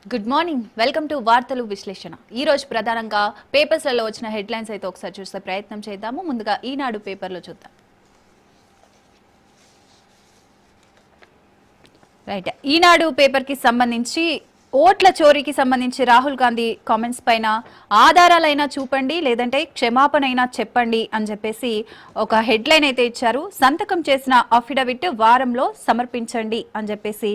Good morning, welcome to వార్తలు విశ్లేషణ. ఈ రోజు ప్రధానంగా పేపర్స్లలో వచ్చిన హెడ్లైన్స్ అయితే ఒకసారి చూసే ప్రయత్నం చేద్దాము. ముందుగా ఈనాడు పేపర్లో చూద్దాం. రైట్, ఈనాడు పేపర్కి సంబంధించి ఓట్ల చోరీకి సంబంధించి రాహుల్ గాంధీ కామెంట్స్ పైన ఆధారాలైనా చూపండి, లేదంటే క్షమాపణైనా చెప్పండి అని చెప్పేసి ఒక హెడ్లైన్ అయితే ఇచ్చారు. సంతకం చేసిన అఫిడవిట్ వారంలో సమర్పించండి అని చెప్పేసి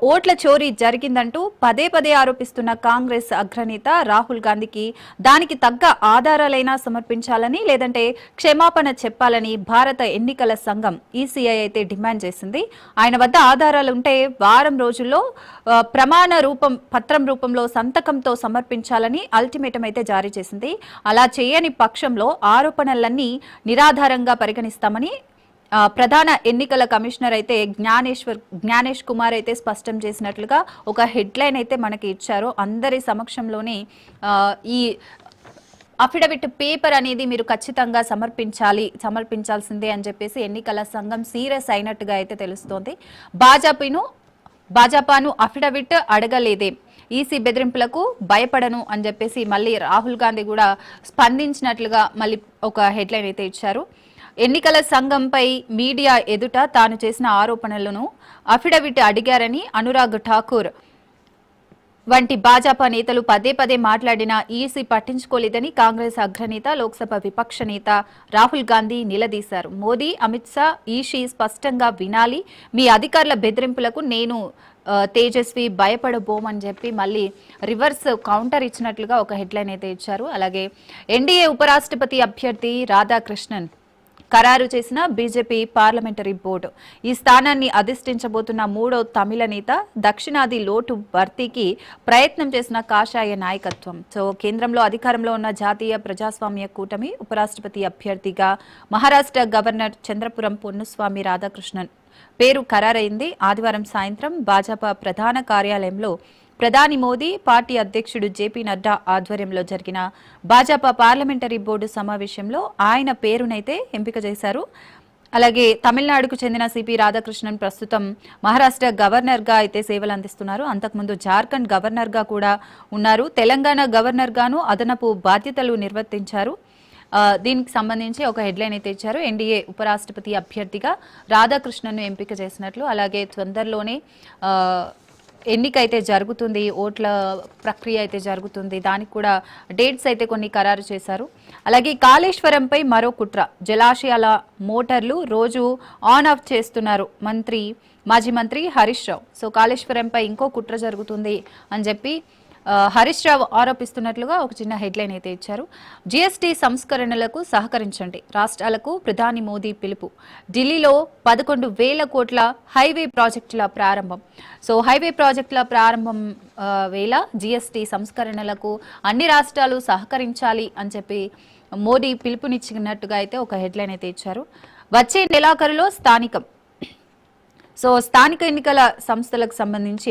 ఓట్ల చోరీ జరిగిందంటూ పదే పదే ఆరోపిస్తున్న కాంగ్రెస్ అగ్రనేత రాహుల్ గాంధీకి దానికి తగ్గ ఆధారాలైనా సమర్పించాలని, లేదంటే క్షమాపణ చెప్పాలని భారత ఎన్నికల సంఘం ఈసీఐ అయితే డిమాండ్ చేసింది. ఆయన వద్ద ఆధారాలుంటే వారం రోజుల్లో ప్రమాణ పత్రం రూపంలో సంతకంతో సమర్పించాలని అల్టిమేటం అయితే జారీ చేసింది. అలా చేయని పక్షంలో ఆరోపణలన్నీ నిరాధారంగా పరిగణిస్తామని ప్రధాన ఎన్నికల కమిషనర్ అయితే జ్ఞానేష్ కుమార్ అయితే స్పష్టం చేసినట్లుగా ఒక హెడ్లైన్ అయితే మనకి ఇచ్చారు. అందరి సమక్షంలోనే ఈ అఫిడవిట్ పేపర్ అనేది మీరు ఖచ్చితంగా సమర్పించాల్సిందే అని చెప్పేసి ఎన్నికల సంఘం సీరియస్ అయినట్టుగా అయితే తెలుస్తోంది. భాజపాను అఫిడవిట్ అడగలేదే, ఈసీ బెదిరింపులకు భయపడను అని చెప్పేసి మళ్ళీ రాహుల్ గాంధీ కూడా స్పందించినట్లుగా మళ్ళీ ఒక హెడ్లైన్ అయితే ఇచ్చారు. ఎన్నికల సంఘంపై మీడియా ఎదుట తాను చేసిన ఆరోపణలను అఫిడవిట్ అడిగారని అనురాగ్ ఠాకూర్ వంటి భాజపా నేతలు పదే పదే మాట్లాడినా ఈసీ పట్టించుకోలేదని కాంగ్రెస్ అగ్రనేత, లోక్సభ విపక్ష నేత రాహుల్ గాంధీ నిలదీశారు. మోదీ, అమిత్ షా, ఈసీ స్పష్టంగా వినాలి, మీ అధికారుల బెదిరింపులకు నేను తేజస్వి భయపడబోమని చెప్పి మళ్ళీ రివర్స్ కౌంటర్ ఇచ్చినట్లుగా ఒక హెడ్లైన్ అయితే ఇచ్చారు. అలాగే ఎన్డీఏ ఉపరాష్ట్రపతి అభ్యర్థి రాధాకృష్ణన్ ఖరారు చేసిన బీజేపీ పార్లమెంటరీ బోర్డు ఈ స్థానాన్ని అధిష్ఠించబోతున్న మూడో తమిళ నేత, దక్షిణాది లోటు భర్తీకి ప్రయత్నం చేసిన కాషాయ నాయకత్వం. సో కేంద్రంలో అధికారంలో ఉన్న జాతీయ ప్రజాస్వామ్య కూటమి ఉపరాష్ట్రపతి అభ్యర్థిగా మహారాష్ట్ర గవర్నర్ చంద్రపురం పొన్నుస్వామి రాధాకృష్ణన్ పేరు ఖరారైంది. ఆదివారం సాయంత్రం భాజపా ప్రధాన కార్యాలయంలో ప్రధాని మోదీ, పార్టీ అధ్యక్షుడు జేపీ నడ్డా ఆధ్వర్యంలో జరిగిన భాజపా పార్లమెంటరీ బోర్డు సమావేశంలో ఆయన పేరునైతే ఎంపిక చేశారు. అలాగే తమిళనాడుకు చెందిన సిపి రాధాకృష్ణన్ ప్రస్తుతం మహారాష్ట్ర గవర్నర్గా అయితే సేవలు అందిస్తున్నారు. అంతకుముందు జార్ఖండ్ గవర్నర్గా కూడా ఉన్నారు. తెలంగాణ గవర్నర్గాను అదనపు బాధ్యతలు నిర్వర్తించారు. దీనికి సంబంధించి ఒక హెడ్లైన్ అయితే ఇచ్చారు. ఎన్డీఏ ఉపరాష్ట్రపతి అభ్యర్థిగా రాధాకృష్ణన్ను ఎంపిక చేసినట్లు, అలాగే తొందరలోనే ఎన్నిక అయితే జరుగుతుంది, ఓట్ల ప్రక్రియ అయితే జరుగుతుంది, దానికి కూడా డేట్స్ అయితే కొన్ని ఖరారు చేశారు. అలాగే కాళేశ్వరంపై మరో కుట్ర, జలాశయాల మోటార్లు రోజు ఆన్ ఆఫ్ చేస్తున్నారు మాజీ మంత్రి హరీష్ రావు. సో కాళేశ్వరంపై ఇంకో కుట్ర జరుగుతుంది అని చెప్పి హరీష్ రావు ఆరోపిస్తున్నట్లుగా ఒక చిన్న హెడ్లైన్ అయితే ఇచ్చారు. జీఎస్టీ సంస్కరణలకు సహకరించండి, రాష్ట్రాలకు ప్రధాని మోదీ పిలుపు. ఢిల్లీలో 11,000 కోట్ల హైవే ప్రాజెక్టుల ప్రారంభం. సో హైవే ప్రాజెక్టుల ప్రారంభం వేళ జీఎస్టీ సంస్కరణలకు అన్ని రాష్ట్రాలు సహకరించాలి అని చెప్పి మోదీ పిలుపునిచ్చినట్టుగా అయితే ఒక హెడ్లైన్ అయితే ఇచ్చారు. వచ్చే నెలాఖరులో స్థానిక ఎన్నికల సంస్థలకు సంబంధించి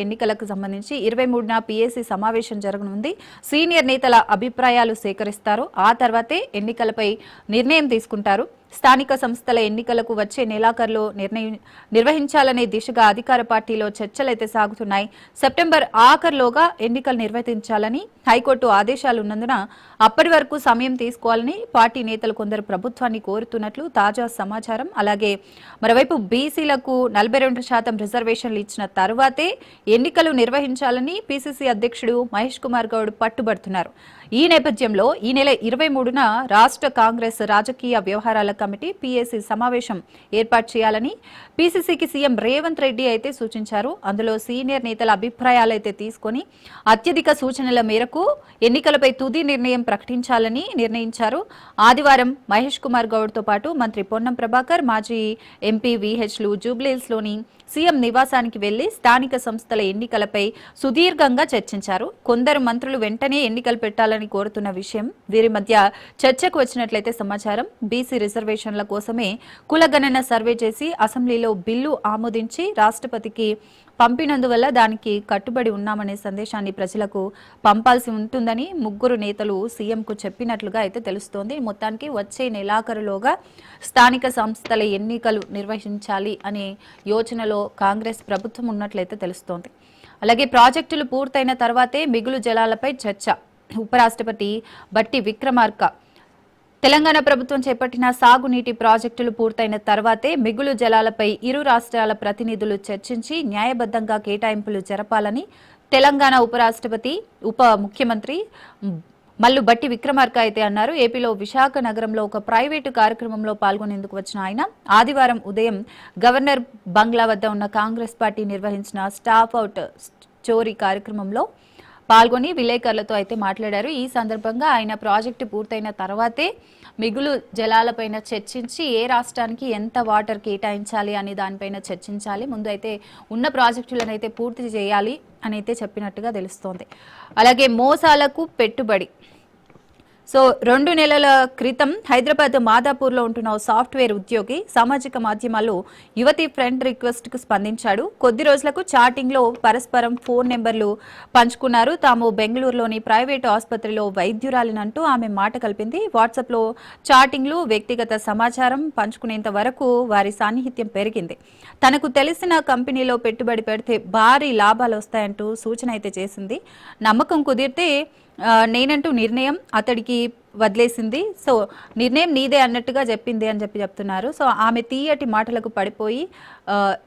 23న పీఏసీ సమావేశం జరగనుంది. సీనియర్ నేతల అభిప్రాయాలు సేకరిస్తారు. ఆ తర్వాతే ఎన్నికలపై నిర్ణయం తీసుకుంటారు. స్థానిక సంస్థల ఎన్నికలకు వచ్చే నెలాఖరులో నిర్వహించాలనే దిశగా అధికార పార్టీలో చర్చలైతే సాగుతున్నాయి. సెప్టెంబర్ ఆఖరులోగా ఎన్నికలు నిర్వహించాలని హైకోర్టు ఆదేశాలు ఉన్నందున అప్పటి వరకు సమయం తీసుకోవాలని పార్టీ నేతలు కొందరు ప్రభుత్వాన్ని కోరుతున్నట్లు తాజా సమాచారం. అలాగే మరోవైపు బీసీలకు 42% రిజర్వేషన్లు ఇచ్చిన తరువాతే ఎన్నికలు నిర్వహించాలని పీసీసీ అధ్యక్షుడు మహేష్ కుమార్ గౌడ్ పట్టుబడుతున్నారు. ఈ నేపథ్యంలో ఈ నెల 23న రాష్ట్ర కాంగ్రెస్ రాజకీయ వ్యవహారాల కమిటీ పీఏసీ సమావేశం ఏర్పాటు చేయాలని పీసీసీకి సీఎం రేవంత్ రెడ్డి అయితే సూచించారు. అందులో సీనియర్ నేతల అభిప్రాయాలైతే తీసుకొని అత్యధిక సూచనల మేరకు ఎన్నికలపై తుది నిర్ణయం ప్రకటించాలని నిర్ణయించారు. ఆదివారం మహేష్ కుమార్ గౌడ్తో పాటు మంత్రి పొన్నం ప్రభాకర్, మాజీ ఎంపీ వీహెచ్లు జూబ్లీహిల్స్లోని సీఎం నివాసానికి వెళ్లి స్థానిక సంస్థల ఎన్నికలపై సుదీర్ఘంగా చర్చించారు. కొందరు మంత్రులు వెంటనే ఎన్నికలు పెట్టాలని కోరుతున్న విషయం వీరి మధ్య చర్చకు వచ్చినట్లయితే సమాచారం. బీసీ రిజర్వేషన్ల కోసమే కులగణన సర్వే చేసి అసెంబ్లీలో బిల్లు ఆమోదించి రాష్ట్రపతికి పంపినందువల్ల దానికి కట్టుబడి ఉన్నామనే సందేశాన్ని ప్రజలకు పంపాల్సి ఉంటుందని ముగ్గురు నేతలు సీఎంకు చెప్పినట్లుగా అయితే తెలుస్తోంది. మొత్తానికి వచ్చే నెలాఖరులోగా స్థానిక సంస్థల ఎన్నికలు నిర్వహించాలి అనే యోచనలో కాంగ్రెస్ ప్రభుత్వం ఉన్నట్లయితే తెలుస్తోంది. అలాగే ప్రాజెక్టులు పూర్తయిన తర్వాతే మిగులు జలాలపై చర్చ. ఉపరాష్ట్రపతి బట్టి విక్రమార్క తెలంగాణ ప్రభుత్వం చేపట్టిన సాగునీటి ప్రాజెక్టులు పూర్తయిన తర్వాతే మిగులు జలాలపై ఇరు రాష్ట్రాల ప్రతినిధులు చర్చించి న్యాయబద్ధంగా కేటాయింపులు జరపాలని తెలంగాణ ఉపరాష్ట్రపతి ఉప ముఖ్యమంత్రి మల్లు బట్టి విక్రమార్క అయితే అన్నారు. ఏపీలో విశాఖ నగరంలో ఒక ప్రైవేటు కార్యక్రమంలో పాల్గొనేందుకు వచ్చిన ఆయన ఆదివారం ఉదయం గవర్నర్ బంగ్లా వద్ద ఉన్న కాంగ్రెస్ పార్టీ నిర్వహించిన స్టాఫ్ అవుట్ స్టోరీ కార్యక్రమంలో పాల్గొని విలేకరులతో అయితే మాట్లాడారు. ఈ సందర్భంగా ఆయన ప్రాజెక్టు పూర్తయిన తర్వాతే మిగులు జలాలపైన చర్చించి ఏ రాష్ట్రానికి ఎంత వాటర్ కేటాయించాలి అనే దానిపైన చర్చించాలి. ముందు అయితే ఉన్న ప్రాజెక్టులను అయితే పూర్తి చేయాలి అని అయితే చెప్పినట్టుగా తెలుస్తోంది. అలాగే మోసాలకు పెట్టుబడి. సో 2 నెలల క్రితం హైదరాబాద్ మాదాపూర్లో ఉంటున్న సాఫ్ట్వేర్ ఉద్యోగి సామాజిక మాధ్యమాల్లో యువతి ఫ్రెండ్ రిక్వెస్ట్కు స్పందించాడు. కొద్ది రోజులకు చాటింగ్లో పరస్పరం ఫోన్ నెంబర్లు పంచుకున్నారు. తాము బెంగళూరులోని ప్రైవేటు ఆసుపత్రిలో వైద్యురాలినంటూ ఆమె మాట కలిపింది. వాట్సాప్లో చాటింగ్లు, వ్యక్తిగత సమాచారం పంచుకునేంత వరకు వారి సాన్నిహిత్యం పెరిగింది. తనకు తెలిసిన కంపెనీలో పెట్టుబడి పెడితే భారీ లాభాలు వస్తాయంటూ సూచన అయితే చేసింది. నమ్మకం కుదిరితే నేనంటూ నిర్ణయం అతడికి వదిలేసింది. సో నిర్ణయం నీదే అన్నట్టుగా చెప్పింది అని చెప్తున్నారు. సో ఆమె తీయటి మాటలకు పడిపోయి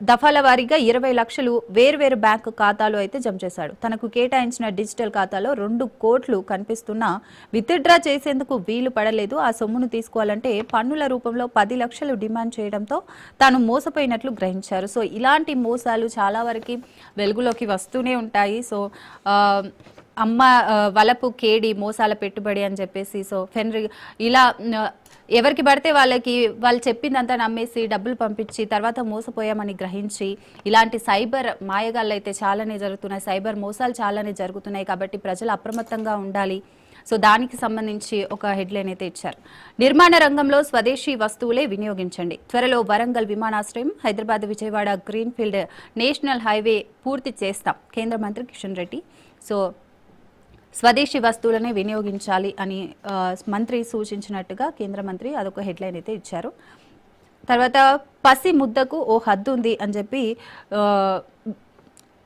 దఫాల వారీగా 20 లక్షలు వేర్వేరు బ్యాంకు ఖాతాలు అయితే జమ చేశాడు. తనకు కేటాయించిన డిజిటల్ ఖాతాలో 2 కోట్లు కనిపిస్తున్నా విత్డ్రా చేసేందుకు వీలు పడలేదు. ఆ సొమ్మును తీసుకోవాలంటే పన్నుల రూపంలో 10 లక్షలు డిమాండ్ చేయడంతో తాను మోసపోయినట్లు గ్రహించారు. సో ఇలాంటి మోసాలు చాలా వరకు వెలుగులోకి వస్తూనే ఉంటాయి. సో అమ్మ వలపు కేడి మోసాల పెట్టుబడి అని చెప్పేసి సో ఫెన్రీ ఇలా ఎవరికి పడితే వాళ్ళకి వాళ్ళు చెప్పిందంతా నమ్మేసి డబ్బులు పంపించి తర్వాత మోసపోయామని గ్రహించి ఇలాంటి సైబర్ మాయగాళ్ళు అయితే చాలానే జరుగుతున్నాయి. సైబర్ మోసాలు చాలానే జరుగుతున్నాయి. కాబట్టి ప్రజలు అప్రమత్తంగా ఉండాలి. సో దానికి సంబంధించి ఒక హెడ్లైన్ అయితే ఇచ్చారు. నిర్మాణ రంగంలో స్వదేశీ వస్తువులే వినియోగించండి. త్వరలో వరంగల్ విమానాశ్రయం, Hyderabad Vijayawada greenfield national highway పూర్తి చేస్తాం కేంద్ర మంత్రి కిషన్ రెడ్డి. సో స్వదేశీ వస్తువులనే వినియోగించాలి అని మంత్రి సూచించినట్టుగా కేంద్ర మంత్రి అదొక హెడ్లైన్ అయితే ఇచ్చారు. తర్వాత పసి ముద్దకు ఓ హద్దు ఉంది అని చెప్పి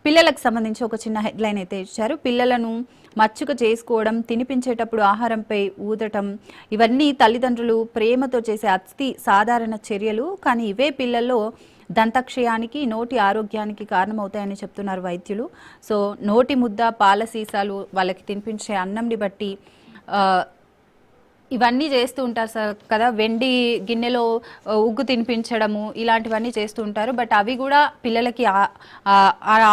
పిల్లలకు సంబంధించి ఒక చిన్న హెడ్లైన్ అయితే ఇచ్చారు. పిల్లలను మచ్చుక చేసుకోవడం, తినిపించేటప్పుడు ఆహారంపై ఊదటం ఇవన్నీ తల్లిదండ్రులు ప్రేమతో చేసే అతి సాధారణ చర్యలు. కానీ ఇవే పిల్లల్లో దంతక్షయానికి, నోటి ఆరోగ్యానికి కారణమవుతాయని చెప్తున్నారు వైద్యులు. సో నోటి ముద్ద, పాల సీసాలు, వాళ్ళకి తినిపించే అన్నంని బట్టి ఇవన్నీ చేస్తూ ఉంటారు సార్ కదా. వెండి గిన్నెలో ఉగ్గు తినిపించడము ఇలాంటివన్నీ చేస్తూ ఉంటారు. బట్ అవి కూడా పిల్లలకి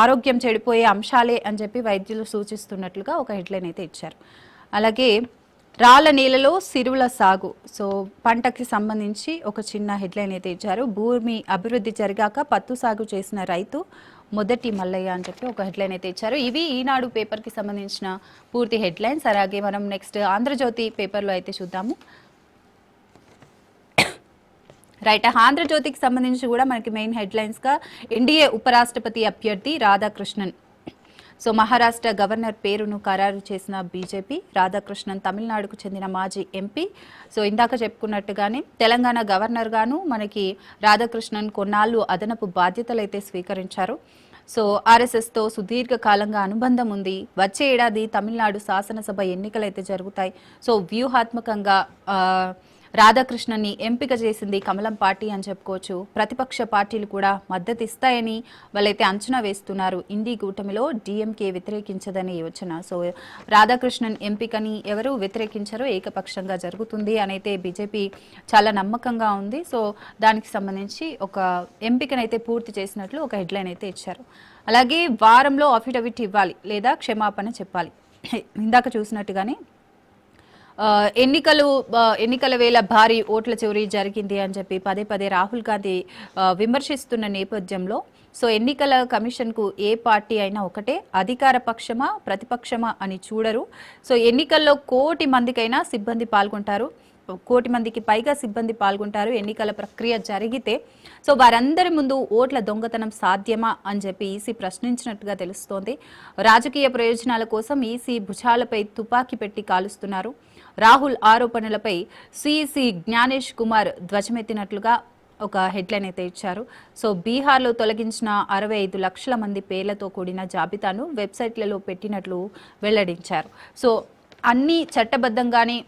ఆరోగ్యం చెడిపోయే అంశాలే అని చెప్పి వైద్యులు సూచిస్తున్నట్లుగా ఒక హెడ్లైన్ అయితే ఇచ్చారు. అలాగే రాళ్ల నేలలో సిరువుల సాగు. సో పంటకి సంబంధించి ఒక చిన్న హెడ్లైన్ అయితే ఇచ్చారు. భూమి అభివృద్ధి జరిగాక పత్తు సాగు చేసిన రైతు మొదటి మల్లయ్య అని చెప్పి ఒక హెడ్లైన్ అయితే ఇచ్చారు. ఇవి ఈనాడు పేపర్కి సంబంధించిన పూర్తి హెడ్లైన్స్. అలాగే మనం నెక్స్ట్ ఆంధ్రజ్యోతి పేపర్లో అయితే చూద్దాము. రైట్, ఆంధ్రజ్యోతికి సంబంధించి కూడా మనకి మెయిన్ హెడ్లైన్స్గా ఎన్డీఏ ఉపరాష్ట్రపతి అభ్యర్థి రాధాకృష్ణన్. సో మహారాష్ట్ర గవర్నర్ పేరును ఖరారు చేసిన బీజేపీ. రాధాకృష్ణన్ తమిళనాడుకు చెందిన మాజీ ఎంపీ. సో ఇందాక చెప్పుకున్నట్టుగానే తెలంగాణ గవర్నర్గాను మనకి రాధాకృష్ణన్ కొన్నాళ్ళు అదనపు బాధ్యతలు అయితే స్వీకరించారు. సో ఆర్ఎస్ఎస్తో సుదీర్ఘకాలంగా అనుబంధం ఉంది. వచ్చే ఏడాది తమిళనాడు శాసనసభ ఎన్నికలు అయితే జరుగుతాయి. సో వ్యూహాత్మకంగా రాధాకృష్ణన్ని ఎంపిక చేసింది కమలం పార్టీ అని చెప్పుకోవచ్చు. ప్రతిపక్ష పార్టీలు కూడా మద్దతు ఇస్తాయని వాళ్ళైతే అంచనా వేస్తున్నారు. ఇండి కూటమిలో డిఎంకే వ్యతిరేకించదనే యోచన. సో రాధాకృష్ణన్ ఎంపికని ఎవరు వ్యతిరేకించారో ఏకపక్షంగా జరుగుతుంది అని అయితే బీజేపీ చాలా నమ్మకంగా ఉంది. సో దానికి సంబంధించి ఒక ఎంపికనైతే పూర్తి చేసినట్లు ఒక హెడ్లైన్ అయితే ఇచ్చారు. అలాగే వారంలో అఫిడవిట్ ఇవ్వాలి లేదా క్షమాపణ చెప్పాలి. ఇందాక చూసినట్టుగానే ఎన్నికల వేళ భారీ ఓట్ల చోరీ జరిగింది అని చెప్పి పదే పదే రాహుల్ గాంధీ విమర్శిస్తున్న నేపథ్యంలో సో ఎన్నికల కమిషన్కు ఏ పార్టీ అయినా ఒకటే, అధికార పక్షమా ప్రతిపక్షమా అని చూడరు. సో ఎన్నికల్లో 1 కోటి మందికైనా సిబ్బంది పాల్గొంటారు, 1 కోటి మందికి పైగా సిబ్బంది పాల్గొంటారు. ఎన్నికల ప్రక్రియ జరిగితే సో వారందరి ముందు ఓట్ల దొంగతనం సాధ్యమా అని చెప్పి ఈసీ ప్రశ్నించినట్టుగా తెలుస్తోంది. రాజకీయ ప్రయోజనాల కోసం ఈసీ భుజాలపై తుపాకీ పెట్టి కాలుస్తున్నారు. రాహుల్ ఆరోపణలపై సిఈసి జ్ఞానేష్ కుమార్ ధ్వజమెత్తినట్లుగా ఒక హెడ్లైన్ అయితే ఇచ్చారు. సో బీహార్లో తొలగించిన 65 లక్షల మంది పేర్లతో కూడిన జాబితాను వెబ్సైట్లలో పెట్టినట్లు వెల్లడించారు. సో అన్ని చట్టబద్ధంగానే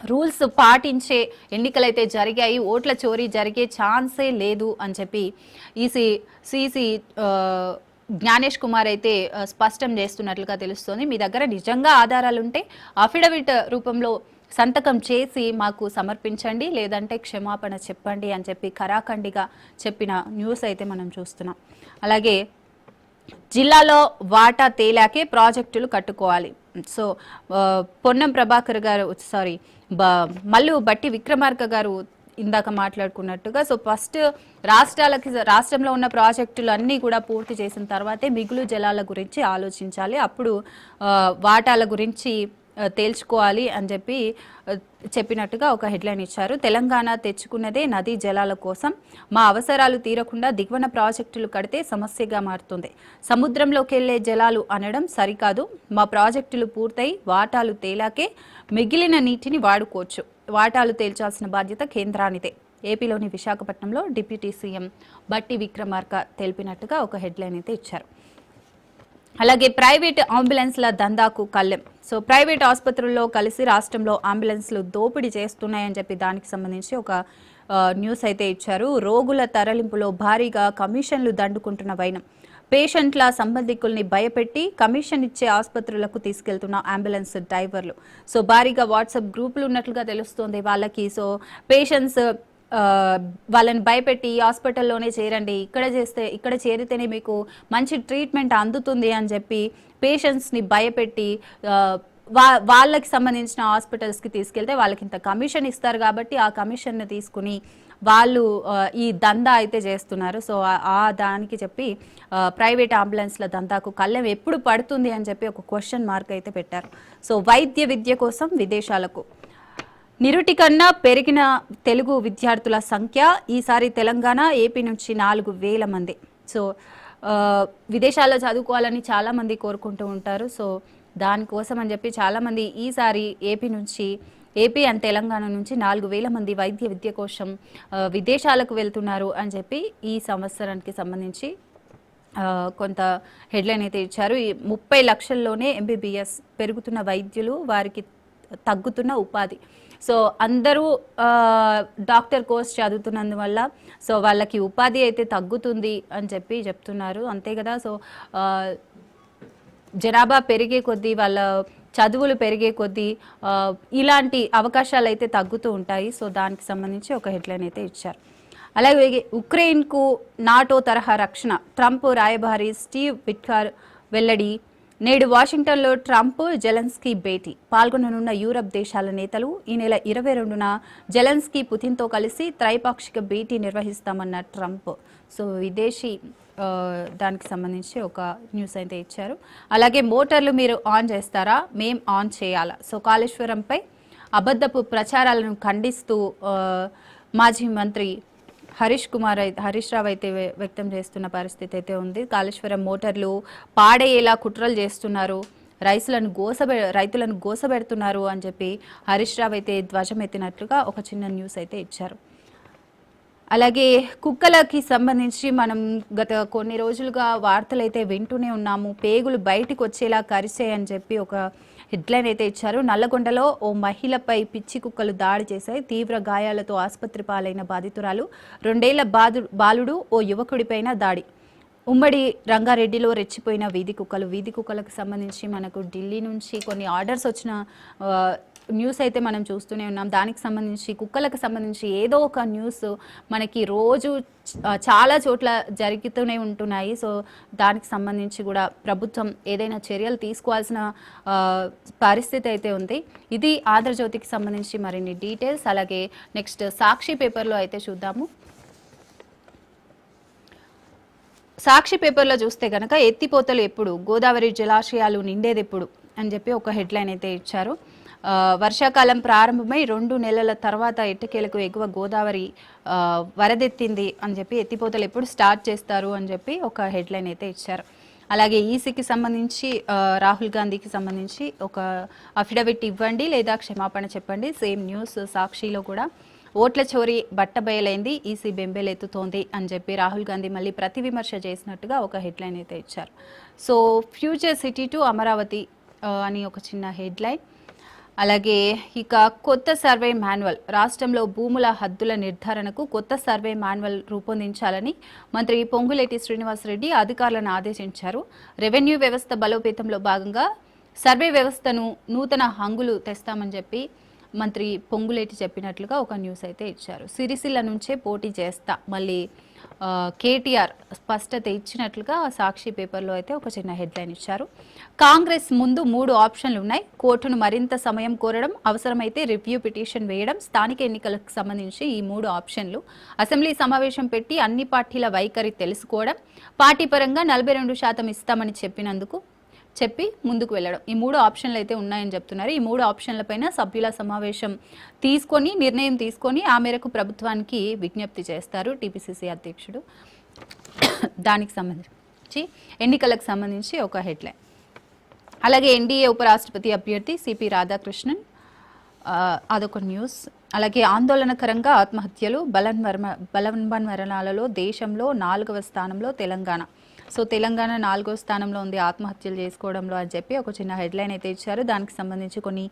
రూల్స్ పాటించే ఎన్నికలైతే జరిగాయి, ఓట్ల చోరీ జరిగే ఛాన్సే లేదు అని చెప్పి సిసి జ్ఞానేష్ కుమార్ అయితే స్పష్టం చేస్తున్నట్లుగా తెలుస్తోంది. మీ దగ్గర నిజంగా ఆధారాలు ఉంటే అఫిడవిట్ రూపంలో సంతకం చేసి మాకు సమర్పించండి, లేదంటే క్షమాపణ చెప్పండి అని చెప్పి ఖరాఖండిగా చెప్పిన న్యూస్ అయితే మనం చూస్తున్నాం. అలాగే జిల్లాలో వాటా తేలాకే ప్రాజెక్టులు కట్టుకోవాలి. సో పొన్నం ప్రభాకర్ గారు మల్లు బట్టి విక్రమార్క గారు ఇందాక మాట్లాడుకున్నట్టుగా సో ఫస్ట్ రాష్ట్రంలో ఉన్న ప్రాజెక్టులు అన్నీ కూడా పూర్తి చేసిన తర్వాతే మిగులు జలాల గురించి ఆలోచించాలి, అప్పుడు వాటాల గురించి తేల్చుకోవాలి అని చెప్పినట్టుగా ఒక హెడ్లైన్ ఇచ్చారు. తెలంగాణ తెచ్చుకున్నదే నదీ జలాల కోసం, మా అవసరాలు తీరకుండా దిగువన ప్రాజెక్టులు కడితే సమస్యగా మారుతుంది. సముద్రంలోకి వెళ్లే జలాలు అనడం సరికాదు. మా ప్రాజెక్టులు పూర్తయి వాటాలు తేలాకే మిగిలిన నీటిని వాడుకోవచ్చు. వాటాలు తేల్చాల్సిన బాధ్యత కేంద్రానిదే. ఏపీలోని విశాఖపట్నంలో డిప్యూటీ సీఎం బట్టి విక్రమార్క తెలిపినట్టుగా ఒక హెడ్లైన్ అయితే ఇచ్చారు. అలాగే ప్రైవేట్ అంబులెన్స్ల దందాకు కళ్ళెం. సో ప్రైవేట్ ఆసుపత్రుల్లో కలిసి రాష్ట్రంలో అంబులెన్స్లు దోపిడీ చేస్తున్నాయని చెప్పి దానికి సంబంధించి ఒక న్యూస్ అయితే ఇచ్చారు. రోగుల తరలింపులో భారీగా కమిషన్లు దండుకుంటున్న వైనం. పేషెంట్ల సంబంధికుల్ని భయపెట్టి కమిషన్ ఇచ్చే ఆసుపత్రులకు తీసుకెళ్తున్న అంబులెన్స్ డ్రైవర్లు. సో భారీగా వాట్సాప్ గ్రూపులు ఉన్నట్లుగా తెలుస్తోంది వాళ్ళకి. సో పేషెంట్స్ వాళ్ళని భయపెట్టి హాస్పిటల్లోనే చేరండి, ఇక్కడ చేరితేనే మీకు మంచి ట్రీట్మెంట్ అందుతుంది అని చెప్పి పేషెంట్స్ని భయపెట్టి వాళ్ళకి సంబంధించిన హాస్పిటల్స్కి తీసుకెళ్తే వాళ్ళకి ఇంత కమిషన్ ఇస్తారు కాబట్టి ఆ కమిషన్ని తీసుకుని వాళ్ళు ఈ దందా అయితే చేస్తున్నారు. సో ఆ దానికి చెప్పి ప్రైవేట్ అంబులెన్స్ల దందాకు కళ్ళెం ఎప్పుడు పడుతుంది అని చెప్పి ఒక క్వశ్చన్ మార్క్ అయితే పెట్టారు. సో వైద్య విద్య కోసం విదేశాలకు. నిరుటి కన్నా పెరిగిన తెలుగు విద్యార్థుల సంఖ్య ఈసారి తెలంగాణ, ఏపీ నుంచి 4,000 మంది. సో విదేశాల్లో చదువుకోవాలని చాలామంది కోరుకుంటూ ఉంటారు. సో దానికోసం అని చెప్పి చాలామంది ఈసారి ఏపీ అండ్ తెలంగాణ నుంచి 4,000 మంది వైద్య విద్య కోసం విదేశాలకు వెళ్తున్నారు అని చెప్పి ఈ సంవత్సరానికి సంబంధించి కొంత హెడ్లైన్ అయితే ఇచ్చారు. ఈ 30 లక్షల్లోనే MBBS పెరుగుతున్న వైద్యులు, వారికి తగ్గుతున్న ఉపాధి. సో అందరూ డాక్టర్ కోర్స్ చదువుతున్నందువల్ల సో వాళ్ళకి ఉపాధి అయితే తగ్గుతుంది అని చెప్తున్నారు, అంతే కదా. సో జనాభా పెరిగే కొద్దీ, వాళ్ళ చదువులు పెరిగే కొద్దీ ఇలాంటి అవకాశాలు అయితే తగ్గుతూ ఉంటాయి. సో దానికి సంబంధించి ఒక హెడ్లైన్ అయితే ఇచ్చారు. అలాగే ఉక్రెయిన్కు నాటో తరహా రక్షణ. ట్రంప్ రాయబారి స్టీవ్ విట్కార్ వెల్లడి. నేడు వాషింగ్టన్లో ట్రంప్ జెలెన్స్కీ భేటీ. పాల్గొననున్న యూరప్ దేశాల నేతలు ఈ నెల 22న జెలెన్స్కీ పుతిన్తో కలిసి త్రైపాక్షిక భేటీ నిర్వహిస్తామన్న ట్రంప్. సో విదేశీ దానికి సంబంధించి ఒక న్యూస్ అయితే ఇచ్చారు. అలాగే మోటార్లు మీరు ఆన్ చేస్తారా, మేం ఆన్ చేయాలా. సో కాళేశ్వరంపై అబద్ధపు ప్రచారాలను ఖండిస్తూ మాజీ మంత్రి హరీష్ రావు అయితే వ్యక్తం చేస్తున్న పరిస్థితి అయితే ఉంది. కాళేశ్వరం మోటార్లు పాడేలా కుట్రలు చేస్తున్నారు, రైతులను గోసబెడుతున్నారు అని చెప్పి హరీష్ రావు అయితే ధ్వజమెత్తినట్లుగా ఒక చిన్న న్యూస్ అయితే ఇచ్చారు. అలాగే కుక్కలకి సంబంధించి మనం గత కొన్ని రోజులుగా వార్తలు అయితే వింటూనే ఉన్నాము. పేగులు బయటికి వచ్చేలా కరిచాయని చెప్పి ఒక హెడ్లైన్ అయితే ఇచ్చారు. నల్లగొండలో ఓ మహిళపై పిచ్చి కుక్కలు దాడి చేశాయి. తీవ్ర గాయాలతో ఆసుపత్రి పాలైన బాధితురాలు. 2 ఏళ్ల బాలుడు ఓ యువకుడిపైన దాడి. ఉమ్మడి రంగారెడ్డిలో రెచ్చిపోయిన వీధి కుక్కలకు సంబంధించి మనకు ఢిల్లీ నుంచి కొన్ని ఆర్డర్స్ వచ్చిన న్యూస్ అయితే మనం చూస్తూనే ఉన్నాం. దానికి సంబంధించి కుక్కలకు సంబంధించి ఏదో ఒక న్యూస్ మనకి రోజు చాలా చోట్ల జరుగుతూనే ఉంటున్నాయి. సో దానికి సంబంధించి కూడా ప్రభుత్వం ఏదైనా చర్యలు తీసుకోవాల్సిన పరిస్థితి అయితే ఉంది. ఇది ఆంధ్రజ్యోతికి సంబంధించి మరిన్ని డీటెయిల్స్. అలాగే నెక్స్ట్ సాక్షి పేపర్లో అయితే చూద్దాము. సాక్షి పేపర్లో చూస్తే కనుక ఎత్తిపోతలు ఎప్పుడు, గోదావరి జలాశయాలు నిండేది ఎప్పుడు అని చెప్పి ఒక హెడ్లైన్ అయితే ఇచ్చారు. వర్షాకాలం ప్రారంభమై 2 నెలల తర్వాత ఎట్టకేలకు ఎగువ గోదావరి వరదెత్తింది అని చెప్పి ఎత్తిపోతలు ఎప్పుడు స్టార్ట్ చేస్తారు అని చెప్పి ఒక హెడ్లైన్ అయితే ఇచ్చారు. అలాగే ఈసీకి సంబంధించి రాహుల్ గాంధీకి సంబంధించి ఒక అఫిడవిట్ ఇవ్వండి లేదా క్షమాపణ చెప్పండి. సేమ్ న్యూస్ సాక్షిలో కూడా ఓట్ల చోరీ బట్టబయలైంది, ఈసీ బెంబేలెత్తుతోంది అని చెప్పి రాహుల్ గాంధీ మళ్ళీ ప్రతి విమర్శ చేసినట్టుగా ఒక హెడ్లైన్ అయితే ఇచ్చారు. So future city to Amaravati అని ఒక చిన్న హెడ్లైన్. అలాగే ఇక కొత్త సర్వే మాన్యువల్, రాష్ట్రంలో భూముల హద్దుల నిర్ధారణకు కొత్త సర్వే మాన్యువల్ రూపొందించాలని మంత్రి పొంగులేటి శ్రీనివాసరెడ్డి అధికారులను ఆదేశించారు. రెవెన్యూ వ్యవస్థ బలోపేతంలో భాగంగా సర్వే వ్యవస్థను నూతన హంగులు తెస్తామని చెప్పి మంత్రి పొంగులేటి చెప్పినట్లుగా ఒక న్యూస్ అయితే ఇచ్చారు. సిరిసిల్ల నుంచే పోటీ చేస్తా మళ్ళీ కేటీఆర్ స్పష్టత ఇచ్చినట్లుగా సాక్షి పేపర్లో అయితే ఒక చిన్న హెడ్లైన్ ఇచ్చారు. కాంగ్రెస్ ముందు 3 ఆప్షన్లు ఉన్నాయి. కోర్టును మరింత సమయం కోరడం, అవసరమైతే రివ్యూ పిటిషన్ వేయడం, స్థానిక ఎన్నికలకు సంబంధించి ఈ 3 ఆప్షన్లు. అసెంబ్లీ సమావేశం పెట్టి అన్ని పార్టీల వైఖరి తెలుసుకోవడం, పార్టీ పరంగా 42% ఇస్తామని చెప్పి ముందుకు వెళ్ళడం, ఈ 3 ఆప్షన్లు అయితే ఉన్నాయని చెప్తున్నారు. ఈ 3 ఆప్షన్లపైన సభ్యుల సమావేశం తీసుకొని నిర్ణయం తీసుకొని ఆ మేరకు ప్రభుత్వానికి విజ్ఞప్తి చేస్తారు టీపీసీసీ అధ్యక్షుడు. దానికి సంబంధించి ఎన్నికలకు సంబంధించి ఒక హెడ్లైన్. అలాగే ఎన్డీఏ ఉపరాష్ట్రపతి అభ్యర్థి సిపి రాధాకృష్ణన్, అదొక న్యూస్. అలాగే ఆందోళనకరంగా ఆత్మహత్యలు, బలవన్మరణాలలో దేశంలో 4వ స్థానంలో తెలంగాణ. సో తెలంగాణ 4వ స్థానంలో ఉంది ఆత్మహత్యలు చేసుకోవడంలో అని చెప్పి ఒక చిన్న హెడ్లైన్ అయితే ఇచ్చారు. దానికి సంబంధించి కొన్ని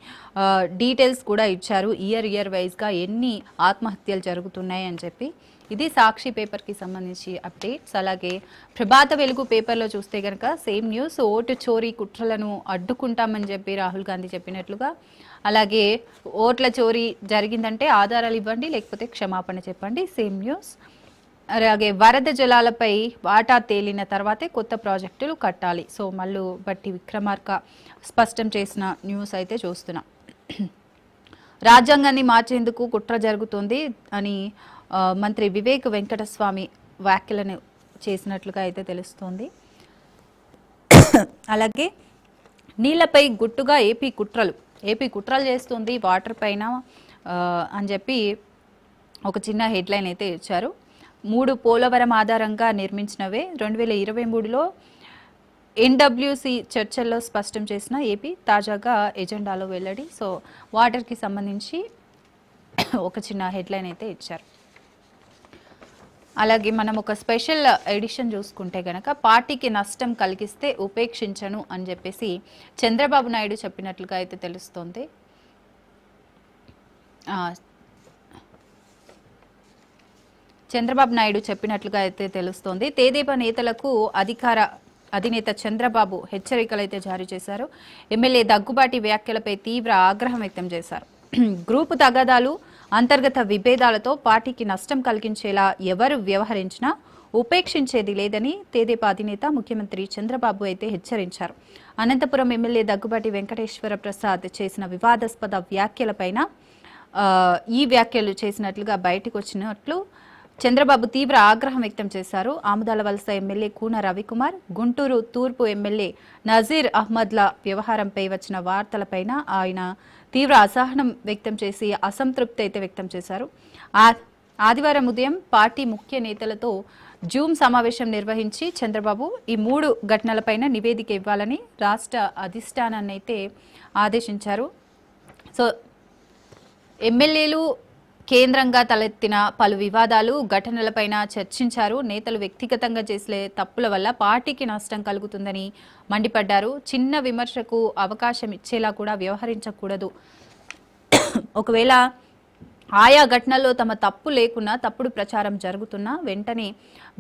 డీటెయిల్స్ కూడా ఇచ్చారు, ఇయర్ వైజ్గా ఎన్ని ఆత్మహత్యలు జరుగుతున్నాయి అని చెప్పి. ఇది సాక్షి పేపర్కి సంబంధించి అప్డేట్స్. అలాగే ప్రభాత వెలుగు పేపర్లో చూస్తే కనుక సేమ్ న్యూస్, ఓటు చోరీ కుట్రలను అడ్డుకుంటామని చెప్పి రాహుల్ గాంధీ చెప్పినట్లుగా. అలాగే ఓట్ల చోరీ జరిగిందంటే ఆధారాలు ఇవ్వండి, లేకపోతే క్షమాపణ చెప్పండి, సేమ్ న్యూస్. అలాగే వరద జలాలపై వాటా తేలిన తర్వాతే కొత్త ప్రాజెక్టులు కట్టాలి. సో మల్లు బట్టి విక్రమార్క స్పష్టం చేసిన న్యూస్ అయితే చూస్తున్నాం. రాజ్యాంగాన్ని మార్చేందుకు కుట్ర జరుగుతుంది అని మంత్రి వివేక్ వెంకటస్వామి వ్యాఖ్యలను చేసినట్లుగా అయితే తెలుస్తోంది. అలాగే నీళ్లపై గుట్టుగా ఏపీ కుట్రలు చేస్తుంది వాటర్ పైన అని చెప్పి ఒక చిన్న హెడ్లైన్ అయితే ఇచ్చారు. 3 పోలవరం ఆధారంగా నిర్మించినవే 2023లో ఎన్డబ్ల్యూసి చర్చల్లో స్పష్టం చేసిన ఏపీ తాజాగా ఎజెండాలో వెల్లడి. సో వాటర్కి సంబంధించి ఒక చిన్న హెడ్లైన్ అయితే ఇచ్చారు. అలాగే మనం ఒక స్పెషల్ ఎడిషన్ చూసుకుంటే గనక పార్టీకి నష్టం కలిగిస్తే ఉపేక్షించను అని చెప్పేసి చంద్రబాబు నాయుడు చెప్పినట్లుగా అయితే తెలుస్తోంది. చంద్రబాబు నాయుడు చెప్పినట్లుగా అయితే తెలుస్తోంది. తెదేపా నేతలకు అధినేత చంద్రబాబు హెచ్చరికలు అయితే జారీ చేశారు. ఎమ్మెల్యే దగ్గుబాటి వ్యాఖ్యలపై తీవ్ర ఆగ్రహం వ్యక్తం చేశారు. గ్రూపు తగాదాలు, అంతర్గత విభేదాలతో పార్టీకి నష్టం కలిగించేలా ఎవరు వ్యవహరించినా ఉపేక్షించేది లేదని తెదేపా అధినేత ముఖ్యమంత్రి చంద్రబాబు అయితే హెచ్చరించారు. అనంతపురం ఎమ్మెల్యే దగ్గుబాటి వెంకటేశ్వర ప్రసాద్ చేసిన వివాదాస్పద వ్యాఖ్యలపైన ఈ వ్యాఖ్యలు చేసినట్లుగా బయటకు వచ్చినట్లు చంద్రబాబు తీవ్ర ఆగ్రహం వ్యక్తం చేశారు. ఆముదాల వలస ఎమ్మెల్యే కూన రవికుమార్, గుంటూరు తూర్పు ఎమ్మెల్యే నజీర్ అహ్మద్ల వ్యవహారంపై వచ్చిన వార్తలపైన ఆయన తీవ్ర అసహనం వ్యక్తం చేసి అసంతృప్తి అయితే వ్యక్తం చేశారు. ఆదివారం ఉదయం పార్టీ ముఖ్య నేతలతో జూమ్ సమావేశం నిర్వహించి చంద్రబాబు ఈ 3 ఘటనలపైన నివేదిక ఇవ్వాలని రాష్ట్ర అధిష్టానాన్ని అయితే ఆదేశించారు. సో ఎమ్మెల్యేలు కేంద్రంగా తలెత్తిన పలు వివాదాలు, ఘటనలపైన చర్చించారు. నేతలు వ్యక్తిగతంగా చేసే తప్పుల వల్ల పార్టీకి నష్టం కలుగుతుందని మండిపడ్డారు. చిన్న విమర్శకు అవకాశం ఇచ్చేలా కూడా వ్యవహరించకూడదు. ఒకవేళ ఆయా ఘటనల్లో తమ తప్పు లేకున్నా, తప్పుడు ప్రచారం జరుగుతున్నా వెంటనే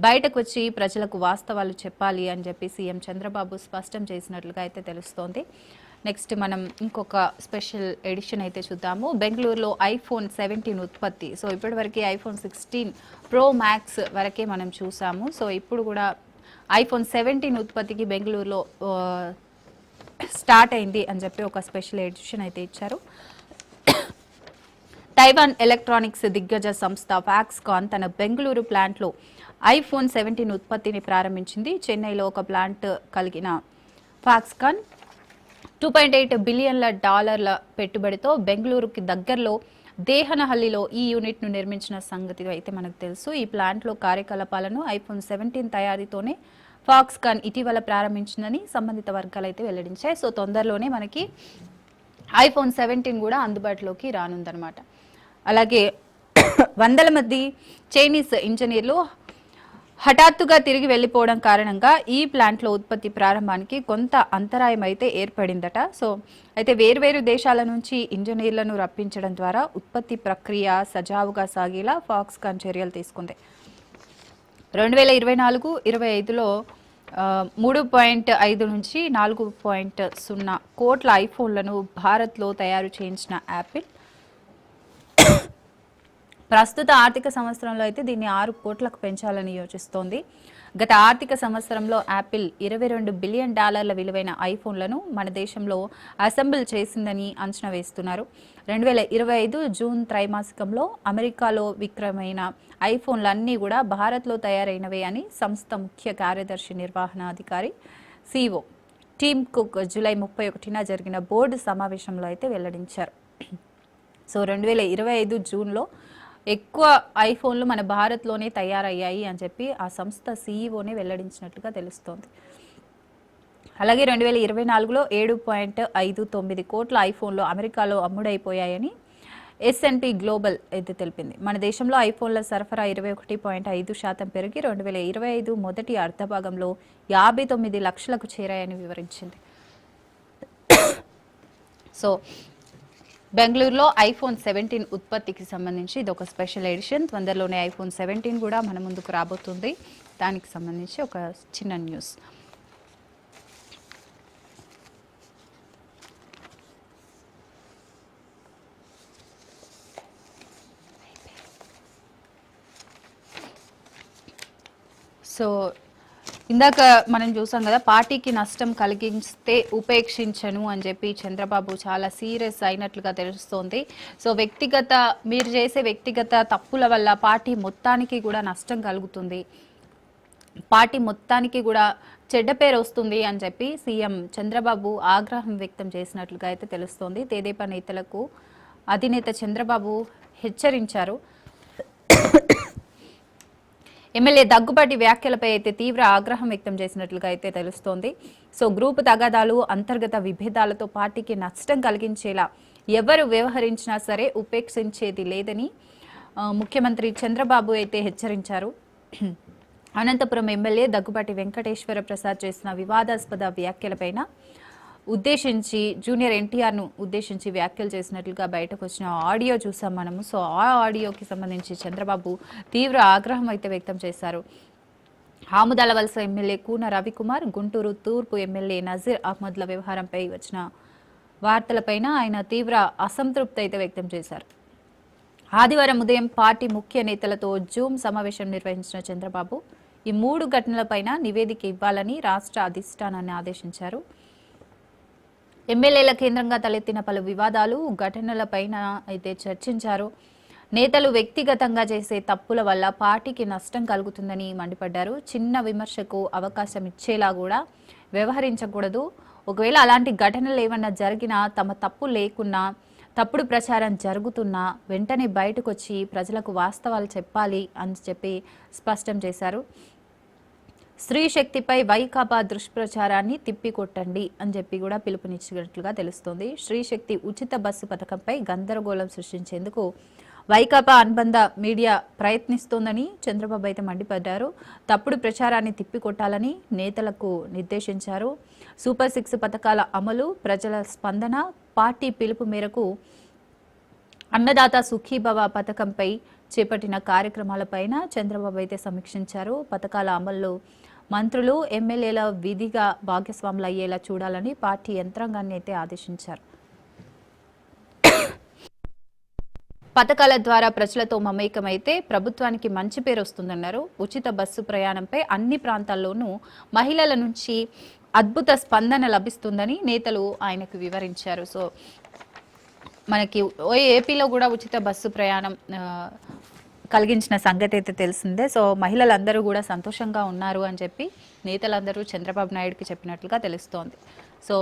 బయటకు వచ్చి ప్రజలకు వాస్తవాలు చెప్పాలి అని చెప్పి సీఎం చంద్రబాబు స్పష్టం చేసినట్లుగా అయితే తెలుస్తోంది. నెక్స్ట్ మనం ఇంకొక స్పెషల్ ఎడిషన్ అయితే చూద్దాము. బెంగళూరులో ఐఫోన్ 17 ఉత్పత్తి. సో ఇప్పటివరకు ఐఫోన్ 16 ప్రో మ్యాక్స్ వరకే మనం చూసాము. సో ఇప్పుడు కూడా ఐఫోన్ 17 ఉత్పత్తికి బెంగళూరులో స్టార్ట్ అయింది అని చెప్పి ఒక స్పెషల్ ఎడిషన్ అయితే ఇచ్చారు. తైవాన్ ఎలక్ట్రానిక్స్ దిగ్గజ సంస్థ ఫాక్స్కాన్ తన బెంగళూరు ప్లాంట్లో ఐఫోన్ 17 ఉత్పత్తిని ప్రారంభించింది. చెన్నైలో ఒక ప్లాంట్ కలిగిన ఫాక్స్కాన్ $2.8 బిలియన్ల పెట్టుబడితో బెంగళూరుకి దగ్గరలో దేహనహల్లిలో ఈ యూనిట్ను నిర్మించిన సంగతి అయితే మనకు తెలుసు. ఈ ప్లాంట్లో కార్యకలాపాలను ఐఫోన్ 17 తయారీతోనే ఫాక్స్కాన్ ఇటీవల ప్రారంభించిందని సంబంధిత వర్గాలు అయితే వెల్లడించాయి. సో తొందరలోనే మనకి ఐఫోన్ 17 కూడా అందుబాటులోకి రానుందనమాట. అలాగే వందల మంది చైనీస్ ఇంజనీర్లు హఠాత్తుగా తిరిగి వెళ్లిపోవడం కారణంగా ఈ ప్లాంట్లో ఉత్పత్తి ప్రారంభానికి కొంత అంతరాయం అయితే ఏర్పడిందట. సో అయితే వేర్వేరు దేశాల నుంచి ఇంజనీర్లను రప్పించడం ద్వారా ఉత్పత్తి ప్రక్రియ సజావుగా సాగేలా ఫాక్స్కాన్ చర్యలు తీసుకుంది. 2024-25లో 3.5 నుంచి 4.0 కోట్ల ఐఫోన్లను భారత్లో తయారు చేయించిన యాపిల్ ప్రస్తుత ఆర్థిక సంవత్సరంలో అయితే దీన్ని 6 కోట్లకు పెంచాలని యోచిస్తోంది. గత ఆర్థిక సంవత్సరంలో యాపిల్ $22 బిలియన్ విలువైన ఐఫోన్లను మన దేశంలో అసెంబుల్ చేసిందని అంచనా వేస్తున్నారు. 2025 జూన్ త్రైమాసికంలో అమెరికాలో విక్రయమైన ఐఫోన్లన్నీ కూడా భారత్లో తయారైనవే అని సంస్థ ముఖ్య కార్యదర్శి నిర్వహణాధికారి CEO టీమ్ కుక్ జూలై 31న జరిగిన బోర్డు సమావేశంలో అయితే వెల్లడించారు. సో 2025 జూన్లో ఎక్కువ ఐఫోన్లు మన భారత్లోనే తయారయ్యాయి అని చెప్పి ఆ సంస్థ సీఈఓనే వెల్లడించినట్లుగా తెలుస్తోంది. అలాగే 2024లో 7.59 కోట్ల ఐఫోన్లు అమెరికాలో అమ్ముడైపోయాయని S&P గ్లోబల్ అయితే తెలిపింది. మన దేశంలో ఐఫోన్ల సరఫరా 21.5% పెరిగి 2025 మొదటి అర్ధభాగంలో 59 లక్షలకు చేరాయని వివరించింది. సో బెంగళూరులో ఐఫోన్ 17 ఉత్పత్తికి సంబంధించి ఇది ఒక స్పెషల్ ఎడిషన్. తొందరలోనే ఐఫోన్ 17 కూడా మన ముందుకు రాబోతుంది. దానికి సంబంధించి ఒక చిన్న న్యూస్. సో ఇందాక మనం చూసాం కదా, పార్టీకి నష్టం కలిగిస్తే ఉపేక్షించను అని చెప్పి చంద్రబాబు చాలా సీరియస్ అయినట్లుగా తెలుస్తోంది. సో మీరు చేసే వ్యక్తిగత తప్పుల వల్ల పార్టీ మొత్తానికి కూడా నష్టం కలుగుతుంది, పార్టీ మొత్తానికి కూడా చెడ్డ పేరు వస్తుంది అని చెప్పి సీఎం చంద్రబాబు ఆగ్రహం వ్యక్తం చేసినట్లుగా అయితే తెలుస్తోంది. తెదేపా నేతలకు అధినేత చంద్రబాబు హెచ్చరించారు. ఎమ్మెల్యే దగ్గుబాటి వ్యాఖ్యలపై అయితే తీవ్ర ఆగ్రహం వ్యక్తం చేసినట్లుగా అయితే తెలుస్తోంది. సో గ్రూపు తగాదాలు, అంతర్గత విభేదాలతో పార్టీకి నష్టం కలిగించేలా ఎవరు వ్యవహరించినా సరే ఉపేక్షించేది లేదని ముఖ్యమంత్రి చంద్రబాబు అయితే హెచ్చరించారు. అనంతపురం ఎమ్మెల్యే దగ్గుబాటి వెంకటేశ్వర ప్రసాద్ చేసిన వివాదాస్పద వ్యాఖ్యలపైన ఉద్దేశించి జూనియర్ ఎన్టీఆర్ను ఉద్దేశించి వ్యాఖ్యలు చేసినట్లుగా బయటకు వచ్చిన ఆడియో చూసాం మనము. సో ఆ ఆడియోకి సంబంధించి చంద్రబాబు తీవ్ర ఆగ్రహం అయితే వ్యక్తం చేశారు. ఆముదాల వలస ఎమ్మెల్యే కూన రవికుమార్, గుంటూరు తూర్పు ఎమ్మెల్యే నజీర్ అహ్మద్ల వ్యవహారంపై వచ్చిన వార్తలపైన ఆయన తీవ్ర అసంతృప్తి అయితే వ్యక్తం చేశారు. ఆదివారం ఉదయం పార్టీ ముఖ్య నేతలతో జూమ్ సమావేశం నిర్వహించిన చంద్రబాబు ఈ 3 ఘటనలపైన నివేదిక ఇవ్వాలని రాష్ట్ర అధిష్టానాన్ని ఆదేశించారు. ఎమ్మెల్యేల కేంద్రంగా తలెత్తిన పలు వివాదాలు, ఘటనలపైన అయితే చర్చించారు. నేతలు వ్యక్తిగతంగా చేసే తప్పుల వల్ల పార్టీకి నష్టం కలుగుతుందని మండిపడ్డారు. చిన్న విమర్శకు అవకాశం ఇచ్చేలా కూడా వ్యవహరించకూడదు. ఒకవేళ అలాంటి ఘటనలు ఏమన్నా జరిగినా, తమ తప్పు లేకున్నా, తప్పుడు ప్రచారం జరుగుతున్నా వెంటనే బయటకు వచ్చి ప్రజలకు వాస్తవాలు చెప్పాలి అని చెప్పి స్పష్టం చేశారు. స్త్రీ శక్తిపై వైకాపా దుష్ప్రచారాన్ని తిప్పికొట్టండి అని చెప్పి కూడా పిలుపునిచ్చినట్లుగా తెలుస్తోంది. స్త్రీ శక్తి ఉచిత బస్సు పథకంపై గందరగోళం సృష్టించేందుకు వైకాపా అనుబంధ మీడియా ప్రయత్నిస్తోందని చంద్రబాబు అయితే మండిపడ్డారు. తప్పుడు ప్రచారాన్ని తిప్పికొట్టాలని నేతలకు నిర్దేశించారు. సూపర్ 6 పథకాల అమలు, ప్రజల స్పందన, పార్టీ పిలుపు మేరకు అన్నదాత సుఖీభవ పథకంపై చేపట్టిన కార్యక్రమాలపైన చంద్రబాబు అయితే సమీక్షించారు. పథకాల అమల్లో మంత్రులు, ఎమ్మెల్యేల విధిగా భాగస్వాములు అయ్యేలా చూడాలని పార్టీ యంత్రాంగాన్ని అయితే ఆదేశించారు. పథకాల ద్వారా ప్రజలతో మమేకమైతే ప్రభుత్వానికి మంచి పేరు వస్తుందన్నారు. ఉచిత బస్సు ప్రయాణంపై అన్ని ప్రాంతాల్లోనూ మహిళల నుంచి అద్భుత స్పందన లభిస్తుందని నేతలు ఆయనకు వివరించారు. సో మనకి ఏపీలో కూడా ఉచిత బస్సు ప్రయాణం కలిగించిన సంగతి అయితే తెలిసిందే. సో మహిళలందరూ కూడా సంతోషంగా ఉన్నారు అని చెప్పి నేతలందరూ చంద్రబాబు నాయుడుకి చెప్పినట్లుగా తెలుస్తోంది. సో